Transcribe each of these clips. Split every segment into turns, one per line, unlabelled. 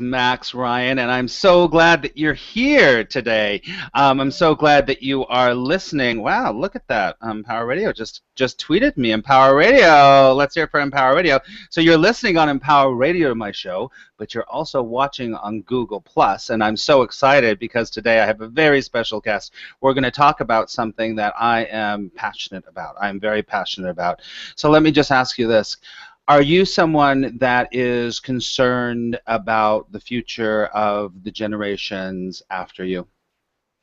Max Ryan, and I'm so glad that you're here today. I'm so glad that you are listening. Wow, look at that. Empower Radio just tweeted me. Empower Radio. Let's hear it for Empower Radio. So you're listening on Empower Radio to my show, but you're also watching on Google Plus, and I'm so excited because today I have a very special guest. We're going to talk about something that I am passionate about. I'm very passionate about. So let me just ask you this. Are you someone that is concerned about the future of the generations after you?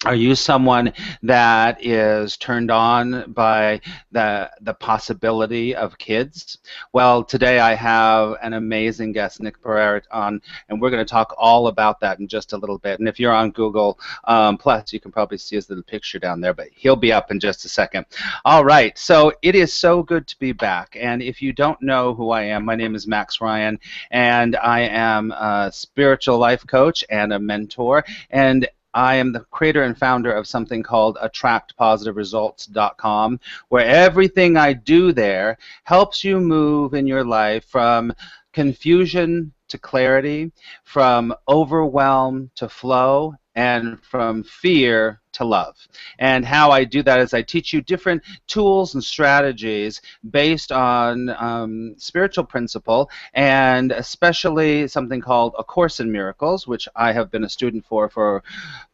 Are you someone that is turned on by the possibility of kids? Well, today I have an amazing guest, Nick Pereira, on, and we're going to talk all about that in just a little bit. And if you're on Google Plus, you can probably see his little picture down there, but he'll be up in just a second. All right, so it is so good to be back. And if you don't know who I am, my name is Max Ryan, and I am a spiritual life coach and a mentor. And I am the creator and founder of something called AttractPositiveResults.com, where everything I do there helps you move in your life from confusion to clarity, from overwhelm to flow, and from fear to love. And how I do that is I teach you different tools and strategies based on spiritual principle, and especially something called A Course in Miracles, which I have been a student for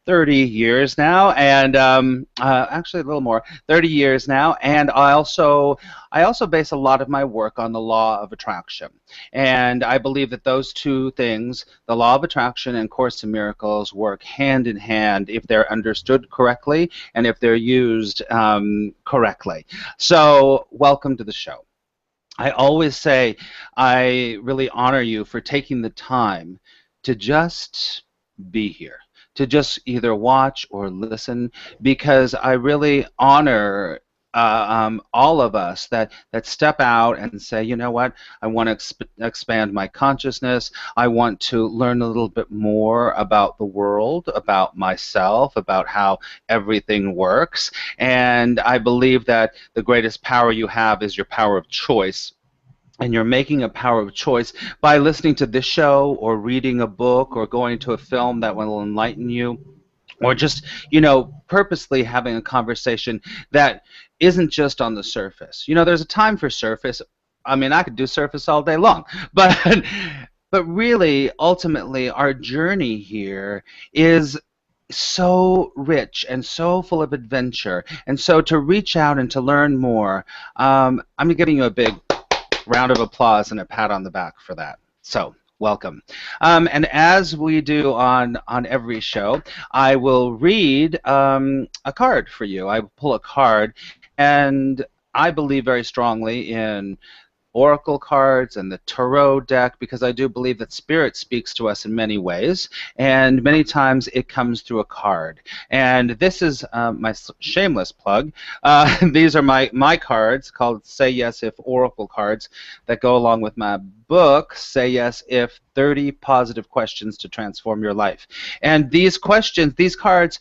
30 years now, and actually a little more, 30 years now, and I also base a lot of my work on the law of attraction. And I believe that those two things, the law of attraction and Course in Miracles, work hand in hand if they're understood correctly and if they're used correctly. So welcome to the show. I always say I really honor you for taking the time to just be here, to just either watch or listen, because I really honor all of us that step out and say, you know what, I want to expand my consciousness. I want to learn a little bit more about the world, about myself, about how everything works. And I believe that the greatest power you have is your power of choice. And you're making a power of choice by listening to this show or reading a book or going to a film that will enlighten you, or just, purposely having a conversation that isn't just on the surface. There's a time for surface. I mean, I could do surface all day long, but but really, ultimately, our journey here is so rich and so full of adventure. And so to reach out and to learn more, I'm giving you a big round of applause and a pat on the back for that. So welcome. And as we do on every show, I will read a card for you. I will pull a card, and I believe very strongly in oracle cards and the tarot deck, because I do believe that spirit speaks to us in many ways, and many times it comes through a card. And this is my shameless plug. These are my cards called Say Yes If Oracle cards that go along with my book, Say Yes If 30 Positive Questions to Transform Your Life. And these questions, these cards,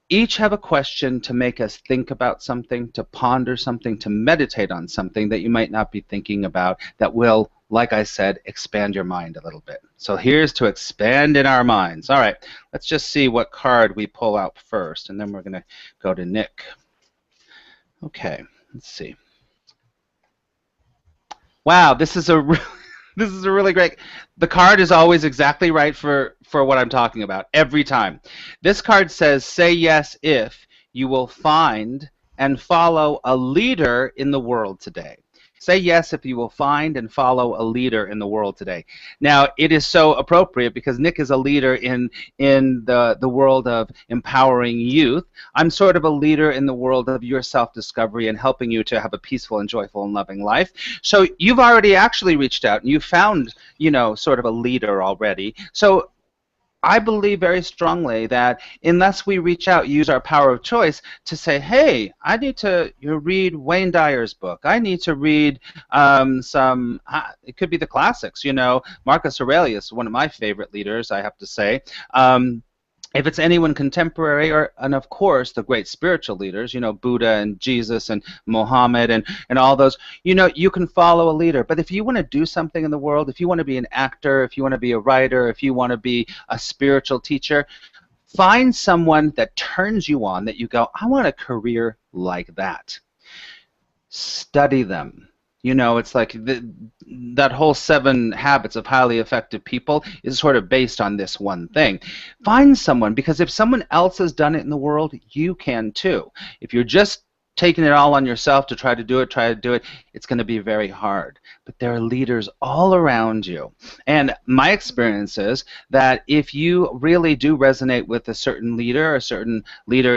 each have a question to make us think about something, to ponder something, to meditate on something that you might not be thinking about, that will, like I said, expand your mind a little bit. So here's to expand in our minds. All right, let's just see what card we pull out first, and then we're going to go to Nick. Okay, let's see. Wow, this is a this is a really great. The card is always exactly right for what I'm talking about every time. This card says, "Say yes if you will find and follow a leader in the world today." Say yes if you will find and follow a leader in the world today. Now, it is so appropriate because Nick is a leader in the world of empowering youth. I'm sort of a leader in the world of your self-discovery and helping you to have a peaceful and joyful and loving life. So you've already actually reached out and you found, sort of a leader already. So I believe very strongly that unless we reach out, use our power of choice to say, hey, I need to read Wayne Dyer's book. I need to read it could be the classics, Marcus Aurelius, one of my favorite leaders, I have to say. if it's anyone contemporary, or and of course the great spiritual leaders, Buddha and Jesus and Muhammad and all those, you can follow a leader. But if you want to do something in the world, if you want to be an actor, if you want to be a writer, if you want to be a spiritual teacher, find someone that turns you on, that you go, I want a career like that. Study them. It's like that whole 7 habits of highly effective people is sort of based on this one thing. Find someone, because if someone else has done it in the world, you can too. If you're just taking it all on yourself to try to do it, it's going to be very hard. But there are leaders all around you. And my experience is that if you really do resonate with a certain leader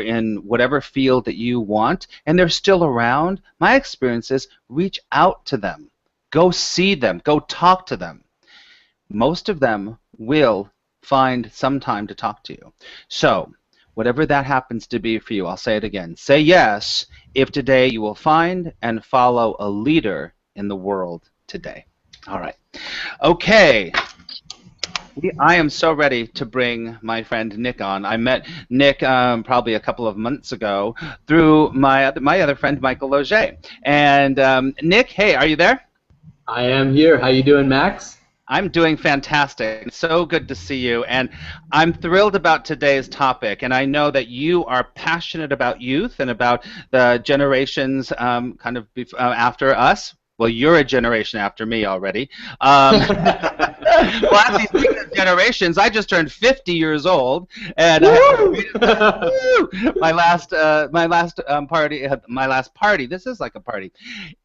in whatever field that you want, and they're still around, my experience is reach out to them. Go see them. Go talk to them. Most of them will find some time to talk to you. So, whatever that happens to be for you, I'll say it again. Say yes if today you will find and follow a leader in the world today. All right. Okay. I am so ready to bring my friend Nick on. I met Nick probably a couple of months ago through my other friend, Michael Loget. And Nick, hey, are you there?
I am here. How you doing, Max?
I'm doing fantastic. It's so good to see you, and I'm thrilled about today's topic. And I know that you are passionate about youth and about the generations kind of after us. Well, you're a generation after me already. Well, actually, speaking of generations, I just turned 50 years old, and my last party. This is like a party.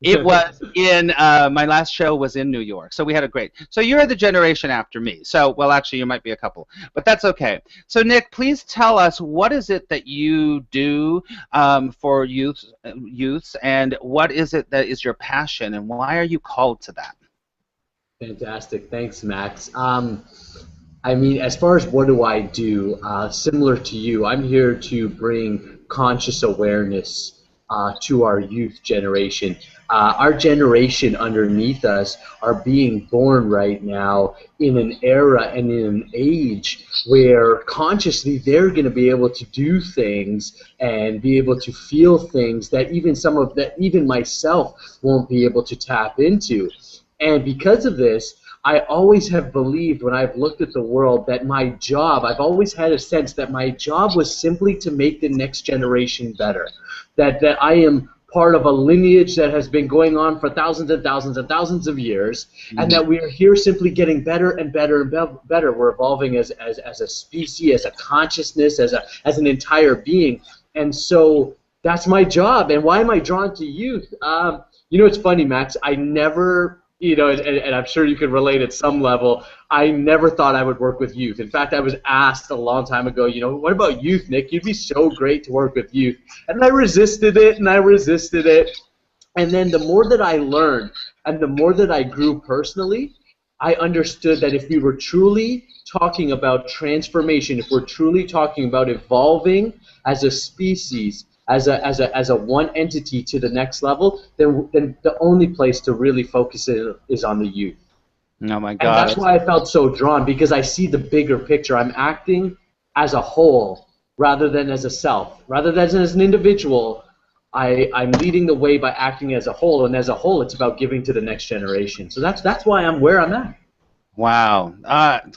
It was in my last show was in New York, so we had a great. So you're the generation after me. So, well, actually, you might be a couple, but that's okay. So, Nick, please tell us, what is it that you do for youths, and what is it that is your passion, and why are you called to that?
Fantastic. Thanks, Max. I mean, as far as what do I do, similar to you, I'm here to bring conscious awareness to our youth generation. Our generation underneath us are being born right now in an era and in an age where consciously they're going to be able to do things and be able to feel things that even myself won't be able to tap into. And because of this, I always have believed, when I've looked at the world, that my job, I've always had a sense that my job was simply to make the next generation better. That I am part of a lineage that has been going on for thousands and thousands and thousands of years, and that we are here simply getting better and better and better. We're evolving as a species, as a consciousness, as an entire being. And so that's my job. And why am I drawn to youth? It's funny, Max. I never... and I'm sure you can relate at some level, I never thought I would work with youth. In fact, I was asked a long time ago, what about youth, Nick? You'd be so great to work with youth. And I resisted it, and I resisted it. And then the more that I learned, and the more that I grew personally, I understood that if we were truly talking about transformation, if we're truly talking about evolving as a species, as a one entity to the next level, then the only place to really focus is on the youth.
Oh my God!
And that's why I felt so drawn, because I see the bigger picture. I'm acting as a whole rather than as a self, rather than as an individual. I'm leading the way by acting as a whole, and as a whole, it's about giving to the next generation. So that's why I'm where I'm at.
Wow.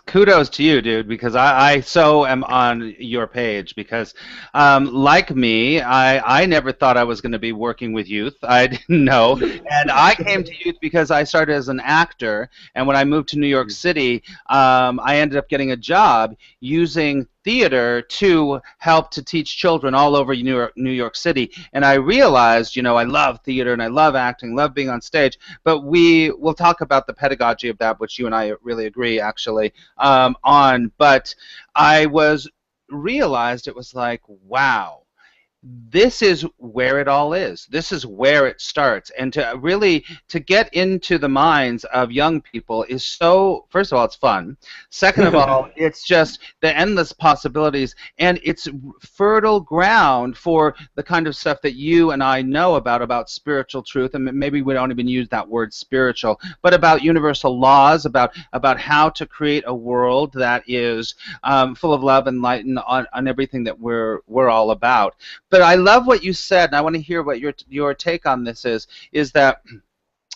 Kudos to you, dude, because I so am on your page, because like me, I never thought I was going to be working with youth. I didn't know. And I came to youth because I started as an actor, and when I moved to New York City, I ended up getting a job using theater to help to teach children all over New York City. And I realized, I love theater and I love acting, love being on stage, but we'll talk about the pedagogy of that, which you and I really agree actually on. But I realized it was like, wow, this is where it all is. This is where it starts. And to really to get into the minds of young people is so, first of all, it's fun. Second of all, it's just the endless possibilities, and it's fertile ground for the kind of stuff that you and I know about spiritual truth, and maybe we don't even use that word spiritual, but about universal laws, about how to create a world that is full of love and light and on everything that we're all about. But I love what you said, and I want to hear what your take on this is that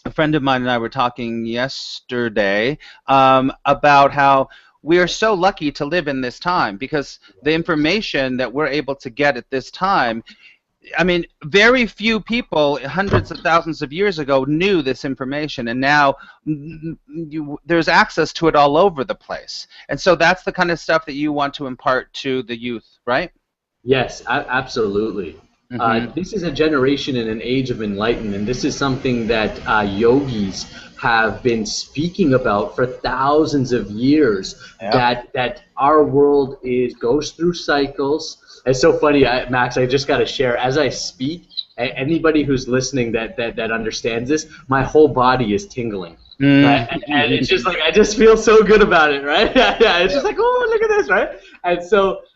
a friend of mine and I were talking yesterday about how we are so lucky to live in this time, because the information that we're able to get at this time, I mean, very few people hundreds of thousands of years ago knew this information, and now there's access to it all over the place. And so that's the kind of stuff that you want to impart to the youth, right?
Yes, absolutely.
Mm-hmm.
This is a generation in an age of enlightenment. This is something that yogis have been speaking about for thousands of years.
Yep.
That our world goes through cycles. It's so funny, Max. I just got to share as I speak. Anybody who's listening that understands this, my whole body is tingling. Right? And it's just like I just feel so good about it, right? Yeah, it's just like, oh, look at this, right?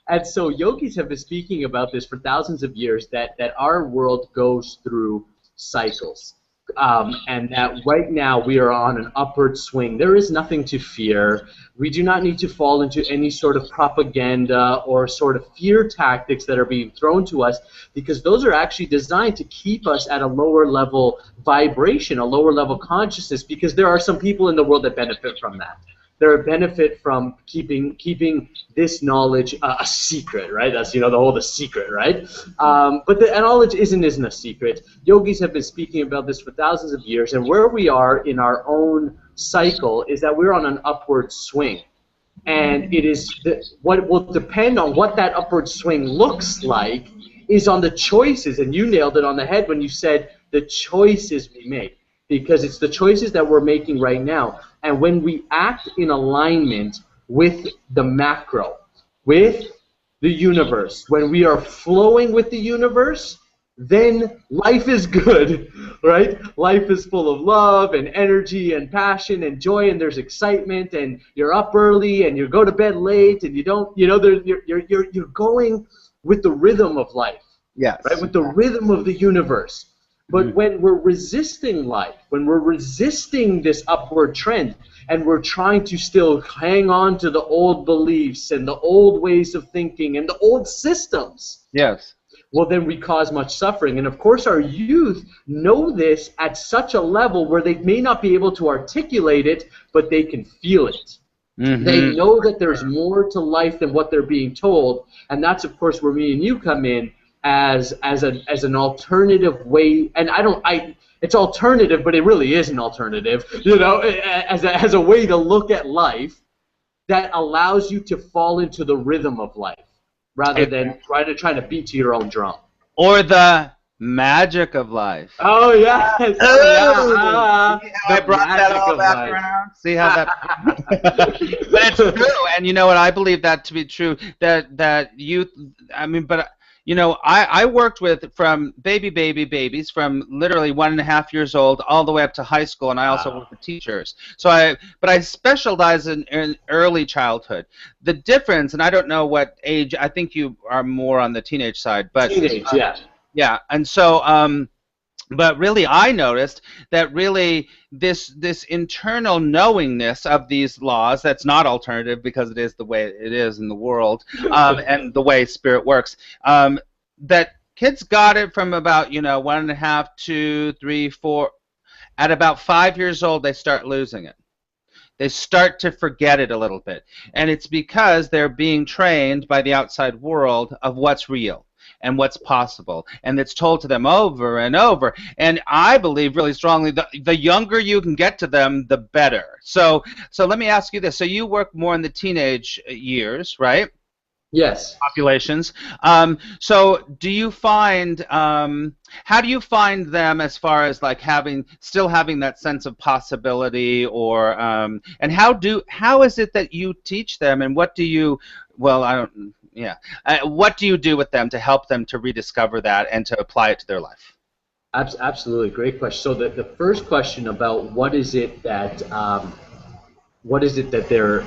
And so yogis have been speaking about this for thousands of years, that our world goes through cycles, and that right now we are on an upward swing. There is nothing to fear. We do not need to fall into any sort of propaganda or sort of fear tactics that are being thrown to us, because those are actually designed to keep us at a lower level vibration, a lower level consciousness, because there are some people in the world that benefit from that. There benefit from keeping this knowledge a secret, right? That's the secret, right? But the knowledge isn't a secret. Yogis have been speaking about this for thousands of years, and where we are in our own cycle is that we're on an upward swing, and it is what will depend on what that upward swing looks like is on the choices, and you nailed it on the head when you said the choices we make, because it's the choices that we're making right now. And when we act in alignment with the macro, with the universe, when we are flowing with the universe, then life is good, right? Life is full of love and energy and passion and joy, and there's excitement, and you're up early and you go to bed late, and you don't, you're going with the rhythm of life,
Yes.
right? With the rhythm of the universe. But when we're resisting life, when we're resisting this upward trend, and we're trying to still hang on to the old beliefs and the old ways of thinking and the old systems,
Yes.
well, then we cause much suffering. And of course, our youth know this at such a level where they may not be able to articulate it, but they can feel it.
Mm-hmm.
They know that there's more to life than what they're being told, and that's, of course, where me and you come in as an alternative way. And it's alternative, but it really is an alternative, as a way to look at life that allows you to fall into the rhythm of life, rather than trying to beat to your own drum.
Or the magic of life.
Oh, yes.
Oh,
Yeah.
I brought that all back around. See how that? But it's true, and you know what? I believe that to be true. That youth. I mean, but I worked with from babies from literally 1.5 years old all the way up to high school, and I also work with teachers. But I specialize in early childhood. The difference, and I don't know what age. I think you are more on the teenage side, but
Teenage, yeah.
yeah, and so but really I noticed that really this internal knowingness of these laws, that's not alternative because it is the way it is in the world, and the way spirit works, that kids got it from about 1.5, 2, 3, 4. At about 5 years old they start losing it. They start to forget it a little bit, and it's because they're being trained by the outside world of what's real and what's possible, and it's told to them over and over. And I believe really strongly that the younger you can get to them, the better. So let me ask you this. So you work more in the teenage years, right?
Yes.
Populations. So do you find, how do you find them as far as like still having that sense of possibility, and how is it that you teach them, and what do you, well, Yeah. What do you do with them to help them to rediscover that and to apply it to their life?
Absolutely, great question. So the first question about what is it that they're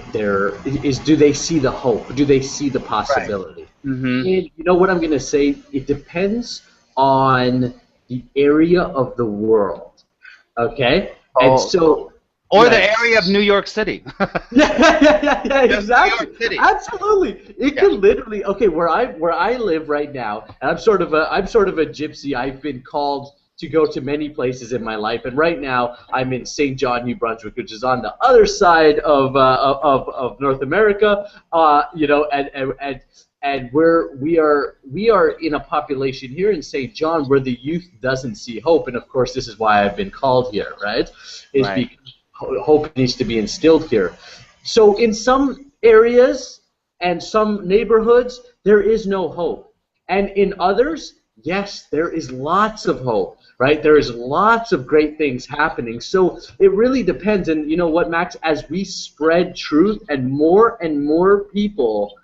is do they see the hope? Do they see the
Right.
possibility?
Mm-hmm.
And you know what I'm going to say? It depends on the area of the world. Okay? And
Oh,
so,
or the
yeah,
area of New York City.
yeah,
Just New
exactly.
York City.
Absolutely. It
Yeah.
can literally okay, where I live right now, and I'm sort of a gypsy. I've been called to go to many places in my life, and right now I'm in St. John, New Brunswick, which is on the other side of North America. You know, and we are in a population here in St. John where the youth doesn't see hope, and of course this is why I've been called here, right? Is
Right.
because hope needs to be instilled here. So in some areas and some neighborhoods, there is no hope. And in others, yes, there is lots of hope, right? There is lots of great things happening. So it really depends. And you know what, Max, as we spread truth and more people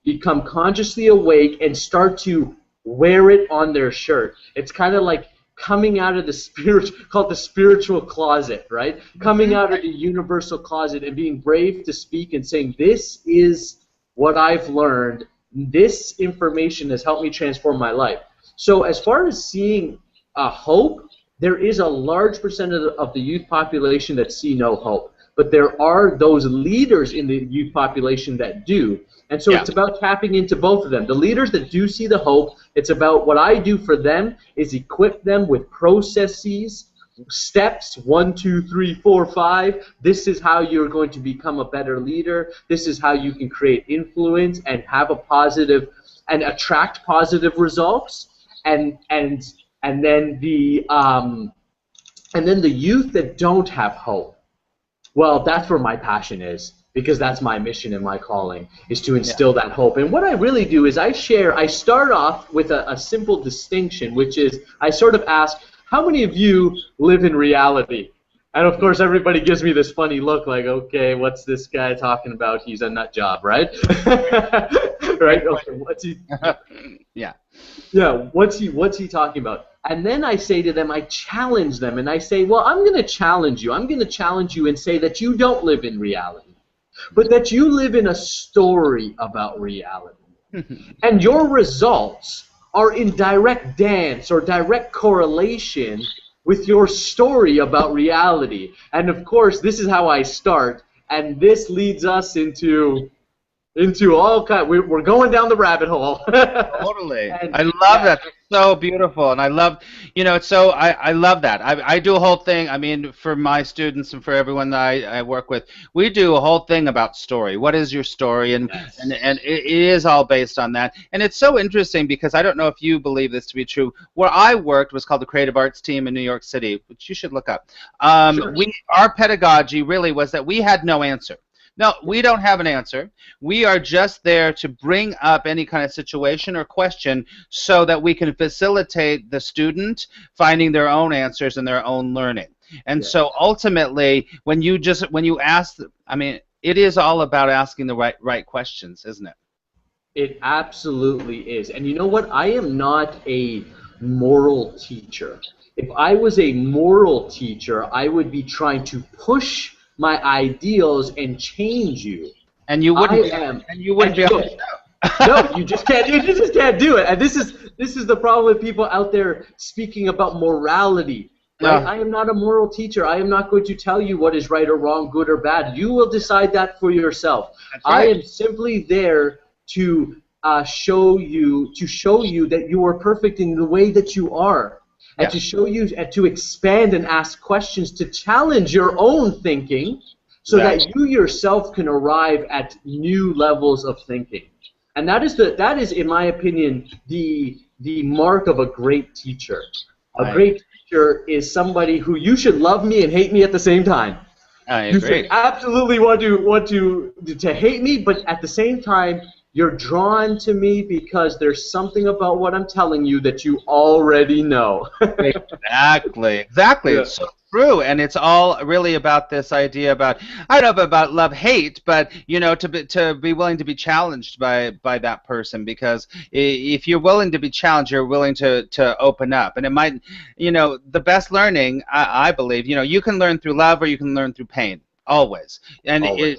become consciously awake and start to wear it on their shirt, it's kind of like coming out of the spirit, called the spiritual closet, right? Coming
Mhm.
out of the universal closet and being brave to speak and saying, this is what I've learned. This information has helped me transform my life. So as far as seeing hope, there is a large percentage of the youth population that see no hope. But there are those leaders in the youth population that do. And so
Yeah.
it's about tapping into both of them. The leaders that do see the hope, it's about what I do for them is equip them with processes, steps 1, 2, 3, 4, 5. This is how you're going to become a better leader. This is how you can create influence and have a positive and attract positive results. And then the youth that don't have hope, well, that's where my passion is, because that's my mission and my calling, is to
Yeah.
instill that hope. And what I really do is I start off with a simple distinction, which is I sort of ask, how many of you live in reality? And of course, everybody gives me this funny look like, okay, what's this guy talking about? He's a nut job, right? Right?
Great
Okay, what's he?
question. Yeah.
Yeah, what's he talking about? And then I say to them, I challenge them, and I say, well, I'm going to challenge you. I'm going to challenge you and say that you don't live in reality, but that you live in a story about reality. And your results are in direct dance or direct correlation with your story about reality. And of course, this is how I start, and this leads us into all kind. We're going down the rabbit hole.
Totally.
And
I love
yeah,
that. It's so beautiful. And I love, it's so, I love that. I do a whole thing. I mean, for my students and for everyone that I work with, we do a whole thing about story. What is your story?
yes,
And it is all based on that. And it's so interesting because I don't know if you believe this to be true. Where I worked was called the Creative Arts Team in New York City, which you should look up.
sure.
Our pedagogy really was that we had no answer. No, we don't have an answer. We are just there to bring up any kind of situation or question so that we can facilitate the student finding their own answers and their own learning. And
Yeah.
so ultimately, when you ask, I mean, it is all about asking the right questions, isn't it?
It absolutely is. And you know what? I am not a moral teacher. If I was a moral teacher, I would be trying to push my ideals and change you.
And you
I
wouldn't be
am,
and you wouldn't
and
be on
yeah,
the
no,
show.
you just can't do it. And this is the problem with people out there speaking about morality, right?
No,
I am not a moral teacher. I am not going to tell you what is right or wrong, good or bad. You will decide that for yourself.
that's
I
right.
am simply there to show you that you are perfect in the way that you are, and
Yeah,
to show you and to expand and ask questions to challenge your own thinking, so that
exactly.
you yourself can arrive at new levels of thinking. And that is, in my opinion, the mark of a great teacher. A
I
great teacher is somebody who you should love me and hate me at the same time.
I
You should
agree.
absolutely want to hate me, but at the same time, you're drawn to me because there's something about what I'm telling you that you already know.
Exactly. Exactly.
Yeah.
So true, and it's all really about this idea about, I don't know about love hate, but to be willing to be challenged by that person, because if you're willing to be challenged, you're willing to open up, and it might, the best learning, I believe, you can learn through love or you can learn through pain. Always, and
Always.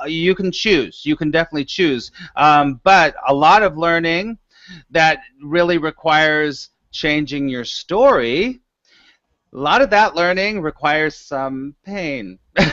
you can choose. You can definitely choose, but a lot of learning that really requires changing your story, a lot of that learning requires some pain. It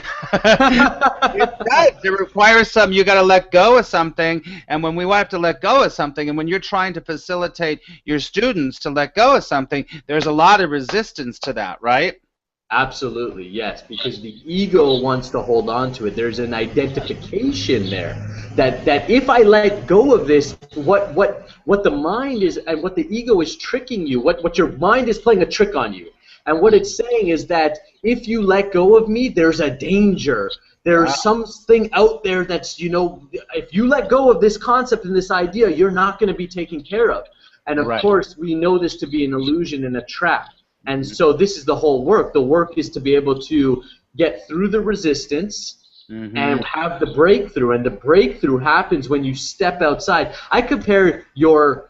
does. It requires some, you got to let go of something. And when we have to let go of something, and when you're trying to facilitate your students to let go of something, there's a lot of resistance to that, right?
Absolutely, yes, because the ego wants to hold on to it. There's an identification there that if I let go of this, what the mind is and what the ego is tricking you, what your mind is playing a trick on you. And what it's saying is that if you let go of me, there's a danger.
Wow.
There's something out there that's, if you let go of this concept and this idea, you're not going to be taken care of. And of
Right.
course, we know this to be an illusion and a trap. And so this is the whole work. The work is to be able to get through the resistance and have the breakthrough. And the breakthrough happens when you step outside. I compare your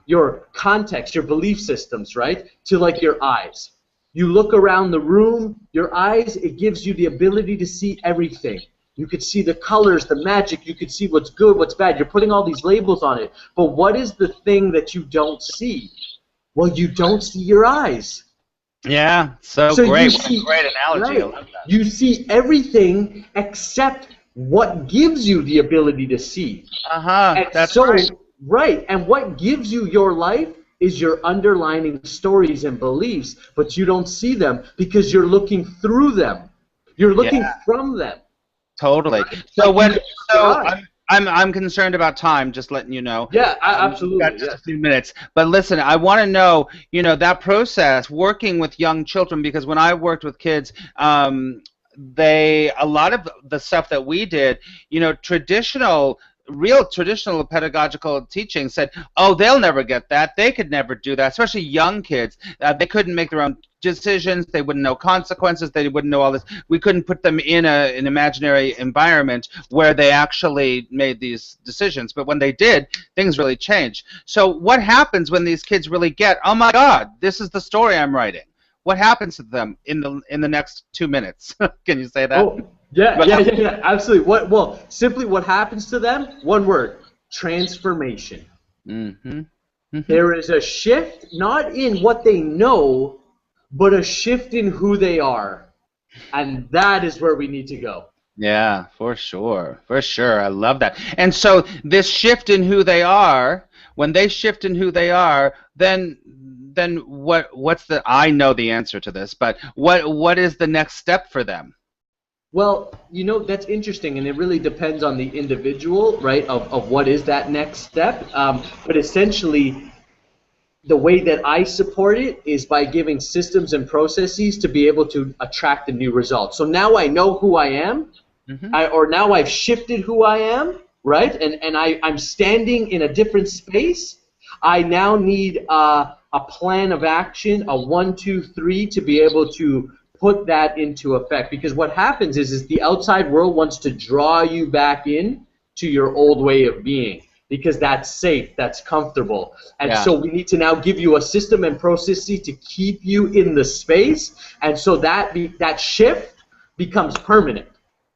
context, your belief systems, right, to like your eyes. You look around the room, your eyes, it gives you the ability to see everything. You could see the colors, the magic. You could see what's good, what's bad. You're putting all these labels on it. But what is the thing that you don't see? Well, you don't see your eyes.
Yeah, so
So
great.
you
What a
see,
great analogy. I
right,
love that.
you see everything except what gives you the ability to see.
Uh-huh.
And
That's
so,
right.
right, and what gives you your life is your underlining stories and beliefs, but you don't see them because you're looking through them. You're
Yeah.
looking from them.
Totally. So
Like you
when
don't have your
so
eyes.
I'm concerned about time, just letting you know.
Yeah,
We've got
absolutely,
just a
yes.
few minutes. But listen, I want to know, that process working with young children, because when I worked with kids, a lot of the stuff that we did, real traditional pedagogical teaching said, oh, they'll never get that. They could never do that, especially young kids. They couldn't make their own decisions. They wouldn't know consequences. They wouldn't know all this. We couldn't put them in an imaginary environment where they actually made these decisions. But when they did, things really changed. So what happens when these kids really get, oh my God, this is the story I'm writing? What happens to them in the next 2 minutes? Can you say that?
Oh, yeah, absolutely. Well, simply what happens to them? One word: transformation.
Mm-hmm. Mm-hmm.
There is a shift, not in what they know, but a shift in who they are. And that is where we need to go.
Yeah, for sure. For sure. I love that. And so this shift in who they are, when they shift in who they are, then what's the, I know the answer to this, but what is the next step for them?
Well, that's interesting, and it really depends on the individual, right, of what is that next step. But essentially, the way that I support it is by giving systems and processes to be able to attract a new result. So now I know who I am,
Hmm.
or now I've shifted who I am, right? And I'm standing in a different space. I now need a plan of action, a 1, 2, 3, to be able to put that into effect. Because what happens is the outside world wants to draw you back in to your old way of being, because that's safe, that's comfortable. And
Yeah.
so we need to now give you a system and processes to keep you in the space. And so that shift becomes permanent.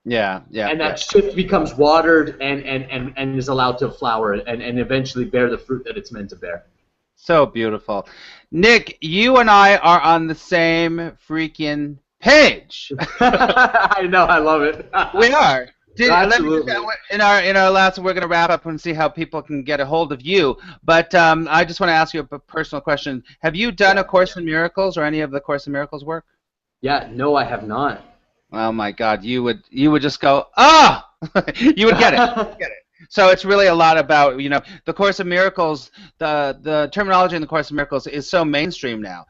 Yeah. Yeah.
And
Yeah.
that shift becomes watered and is allowed to flower and eventually bear the fruit that it's meant to bear.
So beautiful. Nick, you and I are on the same freaking page.
I know, I love it.
We are. Let me just,
Absolutely.
in our last, we're going to wrap up and see how people can get a hold of you. But I just want to ask you a personal question. Have you done
Yeah.
A Course in Miracles or any of the Course in Miracles work?
Yeah, no, I have not.
Oh my God, you would just go, ah, you would get it. Get it. So it's really a lot about, the Course of Miracles, the terminology in the Course of Miracles is so mainstream now,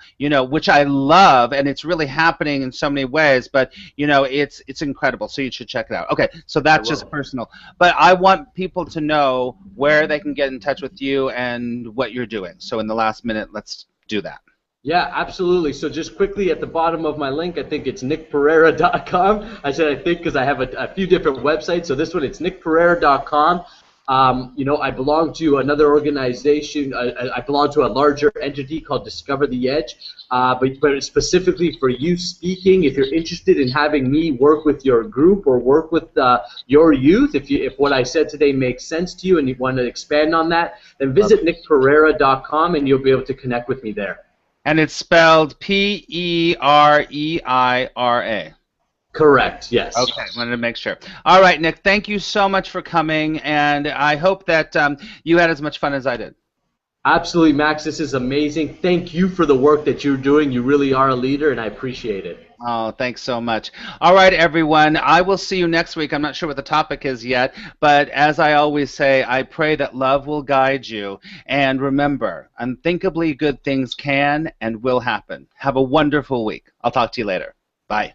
which I love, and it's really happening in so many ways, but, it's incredible, so you should check it out. Okay, so
I
that's just
will.
personal. But I want people to know where they can get in touch with you and what you're doing. So in the last minute, let's do that.
Yeah, absolutely. So just quickly at the bottom of my link, I think it's nickpereira.com. I said I think because I have a few different websites. So this one, it's nickpereira.com. I belong to another organization. I belong to a larger entity called Discover the Edge. But specifically for you speaking, if you're interested in having me work with your group or work with your youth, if what I said today makes sense to you and you want to expand on that, then
Love
visit
it.
nickpereira.com and you'll be able to connect with me there.
And it's spelled Pereira.
Correct. Yes.
Okay, wanted to make sure. All right, Nick, thank you so much for coming, and I hope that you had as much fun as I did.
Absolutely, Max. This is amazing. Thank you for the work that you're doing. You really are a leader, and I appreciate it.
Oh, thanks so much. All right, everyone. I will see you next week. I'm not sure what the topic is yet, but as I always say, I pray that love will guide you. And remember, unthinkably good things can and will happen. Have a wonderful week. I'll talk to you later. Bye.